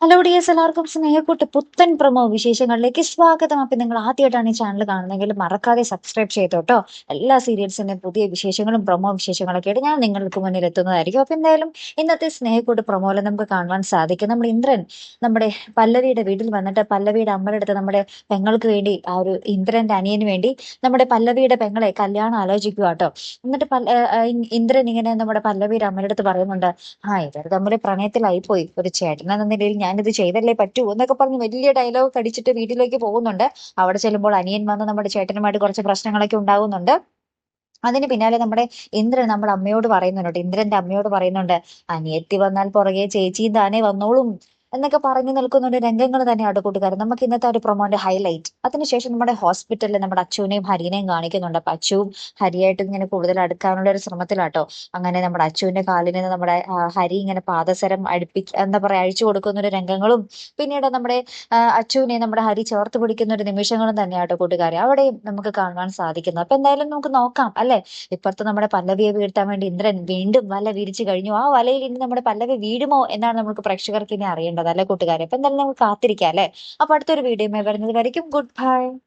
Hello dears, എല്ലാവർക്കും സ്നേഹക്കൂട്ട് പുത്തൻ promo വിശേഷങ്ങളിലേക്ക് സ്വാഗതം. അപ്പം നിങ്ങൾ ആദ്യമായിട്ടാണ് ഈ ചാനൽ കാണുന്നതെങ്കിൽ മറക്കാതെ സബ്സ്ക്രൈബ് ചെയ്തോട്ടോ. എല്ലാ സീരിയൽസിന്റെ പുതിയ വിശേഷങ്ങളും പ്രൊമോ വിശേഷങ്ങളൊക്കെ ആയിട്ട് ഞാൻ നിങ്ങൾക്ക് മുന്നിൽ എത്തുന്നതായിരിക്കും. അപ്പം എന്തായാലും ഇന്നത്തെ സ്നേഹക്കൂട്ട് പ്രൊമോയിൽ നമുക്ക് കാണുവാൻ സാധിക്കും, നമ്മുടെ ഇന്ദ്രൻ നമ്മുടെ പല്ലവിയുടെ വീട്ടിൽ വന്നിട്ട് പല്ലവിയുടെ അമ്മയുടെ അടുത്ത് നമ്മുടെ പെങ്ങൾക്ക് വേണ്ടി, ആ ഒരു ഇന്ദ്രന്റെ അനിയന് വേണ്ടി നമ്മുടെ പല്ലവിയുടെ പെങ്ങളെ കല്യാണം ആലോചിക്കുക കേട്ടോ. എന്നിട്ട് ഇന്ദ്രൻ ഇങ്ങനെ നമ്മുടെ പല്ലവിയുടെ അമ്മയുടെ അടുത്ത് പറയുന്നുണ്ട്, ഇവർ തമ്മിൽ പ്രണയത്തിലായി പോയി, ഒരു ചേട്ടൻ എന്ന നിലയിൽ ഞാനിത് ചെയ്തല്ലേ പറ്റൂ എന്നൊക്കെ പറഞ്ഞ് വലിയ ഡയലോഗ് അടിച്ചിട്ട് വീട്ടിലേക്ക് പോകുന്നുണ്ട്. അവിടെ ചെല്ലുമ്പോൾ അനിയൻ വന്ന് നമ്മുടെ ചേട്ടനുമായിട്ട് കുറച്ച് പ്രശ്നങ്ങളൊക്കെ ഉണ്ടാകുന്നുണ്ട്. അതിന് പിന്നാലെ നമ്മുടെ ഇന്ദ്രൻ നമ്മുടെ അമ്മയോട് പറയുന്നുണ്ട്, ഇന്ദ്രന്റെ അമ്മയോട് പറയുന്നുണ്ട്, അനിയത്തി വന്നാൽ പുറകെ ചേച്ചിയും താനേ വന്നോളും എന്നൊക്കെ പറഞ്ഞു നിൽക്കുന്ന ഒരു രംഗങ്ങൾ തന്നെയാണ് കൂട്ടുകാരൻ നമുക്ക് ഇന്നത്തെ ഒരു പ്രൊമോന്റെ ഹൈലൈറ്റ്. അതിനുശേഷം നമ്മുടെ ഹോസ്പിറ്റലിൽ നമ്മുടെ അച്ചുവിനെയും ഹരിനെയും കാണിക്കുന്നുണ്ട്. അപ്പൊ അച്ചുവും ഹരിയായിട്ട് ഇങ്ങനെ കൂടുതൽ അടുക്കാനുള്ള ഒരു ശ്രമത്തിലാട്ടോ. അങ്ങനെ നമ്മുടെ അച്ചുവിന്റെ കാലിൽ നിന്ന് നമ്മുടെ ഹരി ഇങ്ങനെ പാദസരം എന്താ പറയാ, അഴിച്ചു കൊടുക്കുന്ന ഒരു രംഗങ്ങളും പിന്നീട് നമ്മുടെ അച്ചുവിനെ നമ്മുടെ ഹരി ചേർത്ത് പിടിക്കുന്ന ഒരു നിമിഷങ്ങളും തന്നെയാട്ടോ കൂട്ടുകാരെ അവിടെയും നമുക്ക് കാണുവാൻ സാധിക്കുന്നത്. അപ്പൊ എന്തായാലും നമുക്ക് നോക്കാം അല്ലെ. ഇപ്പുറത്ത് നമ്മുടെ പല്ലവിയെ വീഴ്ത്താൻ വേണ്ടി ഇന്ദ്രൻ വീണ്ടും വല വിരിച്ചു കഴിഞ്ഞു. ആ വലയിൽ ഇനി നമ്മുടെ പല്ലവി വീഴുമോ എന്നാണ് നമുക്ക് പ്രേക്ഷകർക്ക് ഇനി അറിയേണ്ടത് അല്ലെ കൂട്ടുകാരെ. അപ്പൊ എന്തായാലും നമുക്ക് കാത്തിരിക്കാം അല്ലെ. അപ്പൊ അടുത്തൊരു വീഡിയോ വരുന്നത് വരയ്ക്കും ഗുഡ് ബൈ.